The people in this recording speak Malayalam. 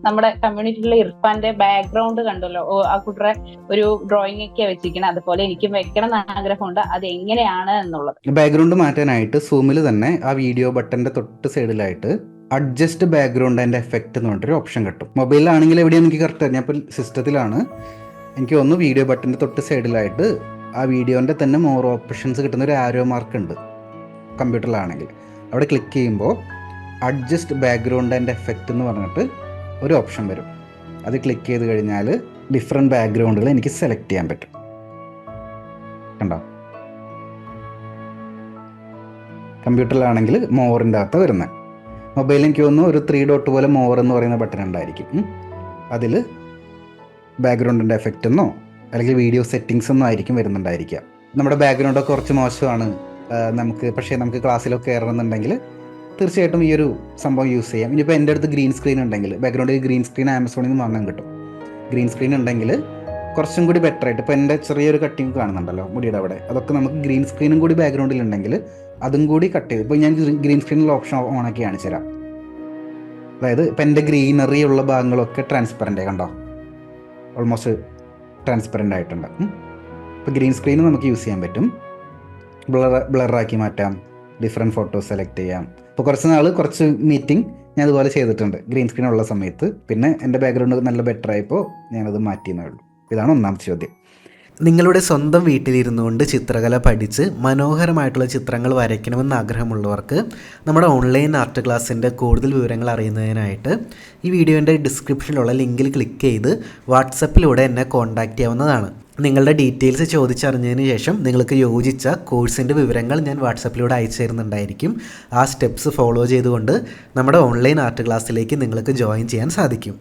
നമ്മുടെ കമ്മ്യൂണിറ്റിയിലെ ഇർഫാന്റെ ബാക്ക്ഗ്രൗണ്ട് കണ്ടല്ലോ, ആ കുട്ടറെ ഒരു ഡ്രോയിങ് ഒക്കെ വെച്ചിരിക്കണം, അതുപോലെ എനിക്കും വെക്കണം എന്ന് ആഗ്രഹമുണ്ട്. അത് എങ്ങനെയാണ് എന്നുള്ളത്. ബാക്ക്ഗ്രൗണ്ട് മാറ്റാനായിട്ട് സൂമിൽ തന്നെ ആ വീഡിയോ ബട്ടന്റെ തൊട്ട് സൈഡിലായിട്ട് അഡ്ജസ്റ്റ് ബാക്ക്ഗ്രൗണ്ട് ആൻഡ് എഫക്റ്റ് എന്ന് പറഞ്ഞിട്ടൊരു ഓപ്ഷൻ കിട്ടും. മൊബൈലിലാണെങ്കിൽ എവിടെയാണ് എനിക്ക് കറക്റ്റ്, ഞാൻ ഇപ്പോൾ സിസ്റ്റത്തിലാണ്, എനിക്ക് ഒന്ന് വീഡിയോ ബട്ടൻ്റെ തൊട്ട് സൈഡിലായിട്ട് ആ വീഡിയോൻ്റെ തന്നെ മോർ ഓപ്ഷൻസ് കിട്ടുന്ന ഒരു ആരോ മാർക്ക് ഉണ്ട്. കമ്പ്യൂട്ടറിലാണെങ്കിൽ അവിടെ ക്ലിക്ക് ചെയ്യുമ്പോൾ അഡ്ജസ്റ്റ് ബാക്ക്ഗ്രൗണ്ട് ആൻഡ് എഫക്റ്റ് എന്ന് പറഞ്ഞിട്ട് ഒരു ഓപ്ഷൻ വരും. അത് ക്ലിക്ക് ചെയ്ത് കഴിഞ്ഞാൽ ഡിഫറെൻറ്റ് ബാക്ക്ഗ്രൗണ്ടുകൾ എനിക്ക് സെലക്ട് ചെയ്യാൻ പറ്റും. കണ്ടോ? കമ്പ്യൂട്ടറിലാണെങ്കിൽ മോറിൻ്റെ അകത്ത് വരുന്നത്. മൊബൈലിൽ എനിക്ക് തോന്നുന്നു ഒരു 3 ഡോട്ട് പോലെ മോർ എന്ന് പറയുന്ന ബട്ടൺ ഉണ്ടായിരിക്കും. അതിൽ ബാക്ക്ഗ്രൗണ്ടിൻ്റെ എഫക്റ്റ് എന്നോ അല്ലെങ്കിൽ വീഡിയോ സെറ്റിങ്സ് ഒന്നും ആയിരിക്കും വരുന്നുണ്ടായിരിക്കുക. നമ്മുടെ ബാക്ക്ഗ്രൗണ്ടൊക്കെ കുറച്ച് മോശമാണ്, പക്ഷേ നമുക്ക് ക്ലാസ്സിലൊക്കെ കയറണമെന്നുണ്ടെങ്കിൽ തീർച്ചയായിട്ടും ഈ ഒരു സംഭവം യൂസ് ചെയ്യാം. ഇനിയിപ്പോൾ എൻ്റെ അടുത്ത് ഗ്രീൻ സ്ക്രീൻ ഉണ്ടെങ്കിൽ, ബാക്ക്ഗ്രൗണ്ടിൽ ഗ്രീൻ സ്ക്രീൻ ആമസോണിൽ നിന്ന് വാങ്ങാൻ കിട്ടും. ഗ്രീൻ സ്ക്രീൻ ഉണ്ടെങ്കിൽ കുറച്ചും കൂടി ബെറ്റർ ആയിട്ട്, ഇപ്പോൾ എൻ്റെ ചെറിയൊരു കട്ടിങ് കാണുന്നുണ്ടല്ലോ മുടിയുടെ അവിടെ, അതൊക്കെ നമുക്ക് ഗ്രീൻ സ്ക്രീനും കൂടി ബാക്ക്ഗ്രൗണ്ടിൽ ഉണ്ടെങ്കിൽ അതും കൂടി കട്ട് ചെയ്ത്, ഇപ്പോൾ ഞാൻ ഗ്രീൻ സ്ക്രീനിലുള്ള ഓപ്ഷൻ ഓണാക്കി കാണിച്ചു തരാം. അതായത് ഇപ്പം എൻ്റെ ഗ്രീനറി ഉള്ള ഭാഗങ്ങളൊക്കെ ട്രാൻസ്പെറൻ്റ് കണ്ടോ, ഓൾമോസ്റ്റ് ട്രാൻസ്പെറൻ്റ് ആയിട്ടുണ്ട്. ഇപ്പോൾ ഗ്രീൻ സ്ക്രീൻ നമുക്ക് യൂസ് ചെയ്യാൻ പറ്റും. ബ്ലറാക്കി മാറ്റാം, ഡിഫറെൻറ്റ് ഫോട്ടോസ് സെലക്ട് ചെയ്യാം. ഇപ്പോൾ കുറച്ച് മീറ്റിംഗ് ഞാൻ അതുപോലെ ചെയ്തിട്ടുണ്ട് ഗ്രീൻ സ്ക്രീൻ ഉള്ള സമയത്ത്. പിന്നെ എൻ്റെ ബാക്ക്ഗ്രൗണ്ട് നല്ല ബെറ്റർ ആയപ്പോൾ ഞാനത് മാറ്റിയെന്നേ ഉള്ളൂ. ഇതാണ് ഒന്നാമത്തെ ചോദ്യം. നിങ്ങളുടെ സ്വന്തം വീട്ടിലിരുന്നു കൊണ്ട് ചിത്രകല പഠിച്ച് മനോഹരമായിട്ടുള്ള ചിത്രങ്ങൾ വരയ്ക്കണമെന്ന് ആഗ്രഹമുള്ളവർക്ക് നമ്മുടെ ഓൺലൈൻ ആർട്ട് ക്ലാസ്സിൻ്റെ കൂടുതൽ വിവരങ്ങൾ അറിയുന്നതിനായിട്ട് ഈ വീഡിയോൻ്റെ ഡിസ്ക്രിപ്ഷനിലുള്ള ലിങ്കിൽ ക്ലിക്ക് ചെയ്ത് വാട്സപ്പിലൂടെ എന്നെ കോൺടാക്റ്റ് ചെയ്യാവുന്നതാണ്. നിങ്ങളുടെ ഡീറ്റെയിൽസ് ചോദിച്ചറിഞ്ഞതിന് ശേഷം നിങ്ങൾക്ക് യോജിച്ച കോഴ്സിൻ്റെ വിവരങ്ങൾ ഞാൻ വാട്സപ്പിലൂടെ അയച്ചു തരുന്നുണ്ടായിരിക്കും. ആ സ്റ്റെപ്സ് ഫോളോ ചെയ്തുകൊണ്ട് നമ്മുടെ ഓൺലൈൻ ആർട്ട് ക്ലാസ്സിലേക്ക് നിങ്ങൾക്ക് ജോയിൻ ചെയ്യാൻ സാധിക്കും.